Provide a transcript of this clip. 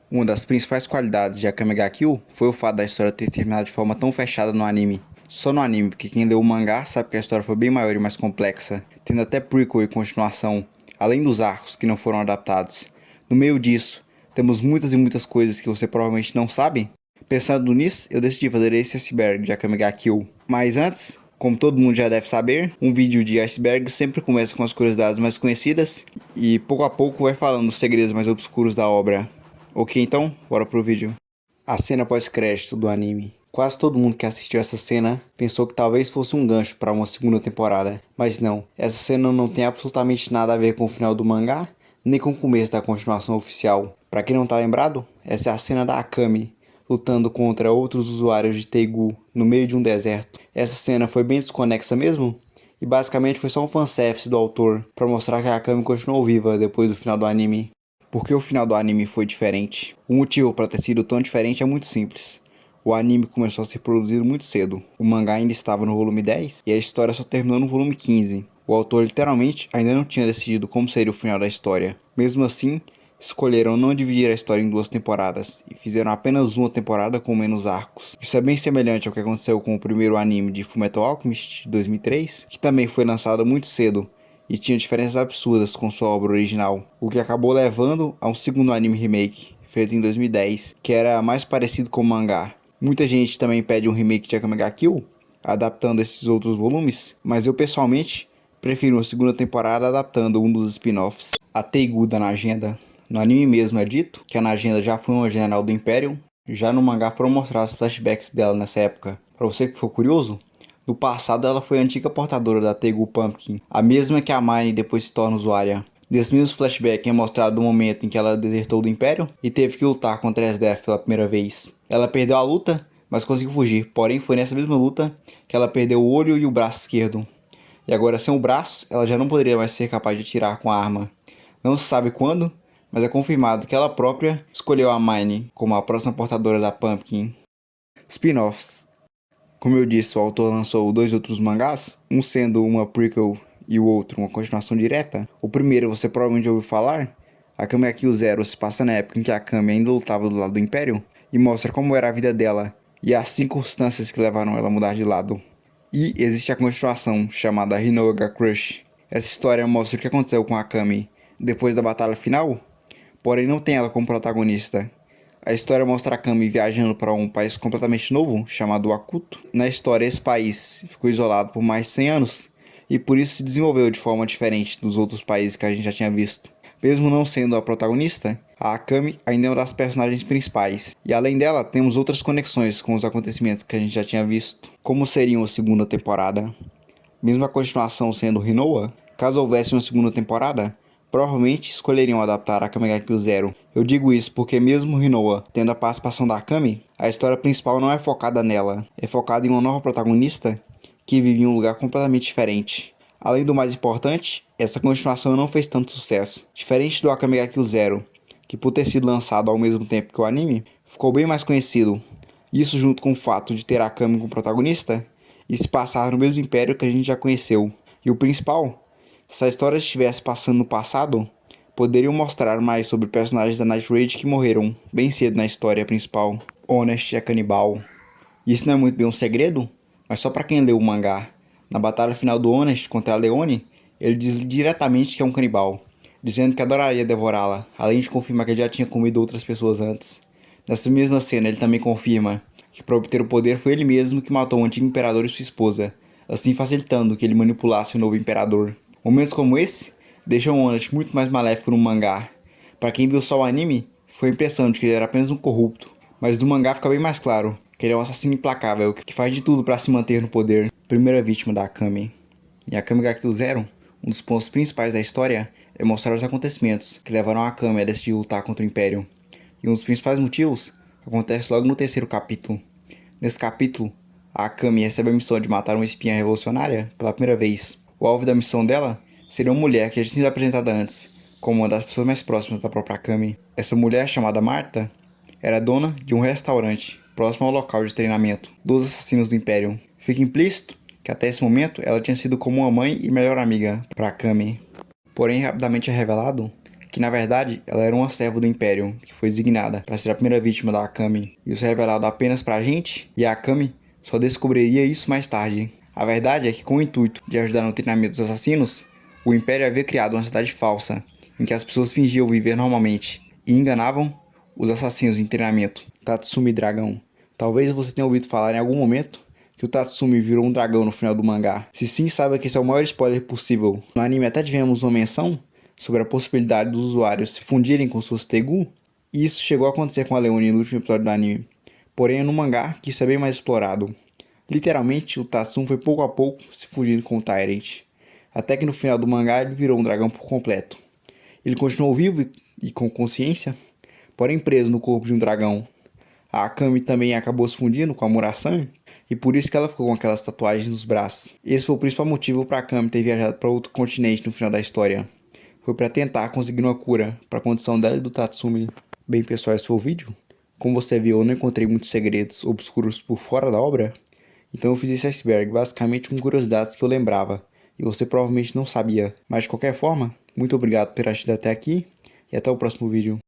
Uma das principais qualidades de Akame ga Kill foi o fato da história ter terminado de forma tão fechada no anime. Só no anime, porque quem leu o mangá sabe que a história foi bem maior e mais complexa, tendo até prequel e continuação, além dos arcos que não foram adaptados. No meio disso, temos muitas e muitas coisas que você provavelmente não sabe. Pensando nisso, eu decidi fazer esse iceberg de Akame ga Kill. Mas antes, como todo mundo já deve saber, um vídeo de iceberg sempre começa com as curiosidades mais conhecidas e pouco a pouco vai falando os segredos mais obscuros da obra. Ok, então, bora pro vídeo. A cena pós-crédito do anime. Quase todo mundo que assistiu essa cena pensou que talvez fosse um gancho para uma segunda temporada, mas não. Essa cena não tem absolutamente nada a ver com o final do mangá, nem com o começo da continuação oficial. Para quem não tá lembrado, essa é a cena da Akame lutando contra outros usuários de Teigu no meio de um deserto. Essa cena foi bem desconexa mesmo, e basicamente foi só um fanservice do autor para mostrar que a Akame continuou viva depois do final do anime. Porque o final do anime foi diferente? O motivo para ter sido tão diferente é muito simples. O anime começou a ser produzido muito cedo. O mangá ainda estava no volume 10 e a história só terminou no volume 15. O autor literalmente ainda não tinha decidido como seria o final da história. Mesmo assim, escolheram não dividir a história em duas temporadas e fizeram apenas uma temporada com menos arcos. Isso é bem semelhante ao que aconteceu com o primeiro anime de Fullmetal Alchemist de 2003, que também foi lançado muito cedo e tinha diferenças absurdas com sua obra original, o que acabou levando a um segundo anime remake, feito em 2010, que era mais parecido com o mangá. Muita gente também pede um remake de Akame ga Kill, adaptando esses outros volumes, mas eu pessoalmente prefiro uma segunda temporada adaptando um dos spin-offs. A Teigu da Nagenda. No anime mesmo é dito que a Nagenda já foi uma general do Império, já no mangá foram mostrados flashbacks dela nessa época. Para você que ficou curioso, no passado ela foi a antiga portadora da Teigu Pumpkin, a mesma que a Mine depois se torna usuária. Nesse mesmo flashback é mostrado o momento em que ela desertou do Império e teve que lutar contra Esdeath pela primeira vez. Ela perdeu a luta, mas conseguiu fugir, porém foi nessa mesma luta que ela perdeu o olho e o braço esquerdo. E agora sem o braço, ela já não poderia mais ser capaz de atirar com a arma. Não se sabe quando, mas é confirmado que ela própria escolheu a Mine como a próxima portadora da Pumpkin. Spin-offs. Como eu disse, o autor lançou dois outros mangás, um sendo uma prequel e o outro uma continuação direta. O primeiro você provavelmente ouviu falar. Akame ga Kill Zero se passa na época em que a Akame ainda lutava do lado do Império e mostra como era a vida dela e as circunstâncias que levaram ela a mudar de lado. E existe a continuação, chamada Hinoa ga Crush. Essa história mostra o que aconteceu com a Akame depois da batalha final, porém não tem ela como protagonista. A história mostra a Akame viajando para um país completamente novo, chamado Akuto. Na história, esse país ficou isolado por mais de 100 anos, e por isso se desenvolveu de forma diferente dos outros países que a gente já tinha visto. Mesmo não sendo a protagonista, a Akame ainda é uma das personagens principais, e além dela, temos outras conexões com os acontecimentos que a gente já tinha visto, como seriam a segunda temporada. Mesmo a continuação sendo Hinoa, caso houvesse uma segunda temporada, provavelmente escolheriam adaptar Akame ga Kill Zero. Eu digo isso porque mesmo Hinoa tendo a participação da Akame, a história principal não é focada nela, é focada em uma nova protagonista que vive em um lugar completamente diferente. Além do mais importante, essa continuação não fez tanto sucesso. Diferente do Akame ga Kill Zero, que por ter sido lançado ao mesmo tempo que o anime, ficou bem mais conhecido. Isso junto com o fato de ter a Akame como protagonista e se passar no mesmo império que a gente já conheceu. E o principal, se a história estivesse passando no passado, poderiam mostrar mais sobre personagens da Night Raid que morreram bem cedo na história principal. Honest é canibal. Isso não é muito bem um segredo, mas só para quem leu o mangá. Na batalha final do Honest contra a Leone, ele diz diretamente que é um canibal, dizendo que adoraria devorá-la, além de confirmar que ele já tinha comido outras pessoas antes. Nessa mesma cena, ele também confirma que para obter o poder foi ele mesmo que matou o antigo imperador e sua esposa, assim facilitando que ele manipulasse o novo imperador. Momentos como esse deixam o Honest muito mais maléfico no mangá. Para quem viu só o anime, foi a impressão de que ele era apenas um corrupto, mas do mangá fica bem mais claro que ele é um assassino implacável que faz de tudo para se manter no poder. Primeira vítima da Akame. Em Akame ga Kill Zero, um dos pontos principais da história é mostrar os acontecimentos que levaram a Akame a decidir lutar contra o Império. E um dos principais motivos acontece logo no terceiro capítulo. Nesse capítulo, a Akame recebe a missão de matar uma espiã revolucionária pela primeira vez. O alvo da missão dela seria uma mulher que já tinha sido apresentada antes, como uma das pessoas mais próximas da própria Akame. Essa mulher, chamada Marta, era dona de um restaurante próximo ao local de treinamento dos assassinos do Império. Fica implícito que até esse momento ela tinha sido como uma mãe e melhor amiga para Akame. Porém, rapidamente é revelado que na verdade ela era uma serva do Império, que foi designada para ser a primeira vítima da Akame. Isso é revelado apenas pra gente, e a Akame só descobriria isso mais tarde. A verdade é que, com o intuito de ajudar no treinamento dos assassinos, o Império havia criado uma cidade falsa, em que as pessoas fingiam viver normalmente e enganavam os assassinos em treinamento. Tatsumi Dragão. Talvez você tenha ouvido falar em algum momento que o Tatsumi virou um dragão no final do mangá. Se sim, saiba que esse é o maior spoiler possível. No anime até tivemos uma menção sobre a possibilidade dos usuários se fundirem com suas Tegu, e isso chegou a acontecer com a Leone no último episódio do anime. Porém, é no mangá que isso é bem mais explorado. Literalmente, o Tatsumi foi pouco a pouco se fundindo com o Tyrant, até que no final do mangá ele virou um dragão por completo. Ele continuou vivo e com consciência, porém preso no corpo de um dragão. A Akame também acabou se fundindo com a Murasame, e por isso que ela ficou com aquelas tatuagens nos braços. Esse foi o principal motivo para a Akame ter viajado para outro continente no final da história. Foi para tentar conseguir uma cura para a condição dela e do Tatsumi. Bem, pessoal, esse foi o vídeo. Como você viu, eu não encontrei muitos segredos obscuros por fora da obra, então eu fiz esse iceberg basicamente com curiosidades que eu lembrava, e você provavelmente não sabia. Mas de qualquer forma, muito obrigado por ter assistido até aqui, e até o próximo vídeo.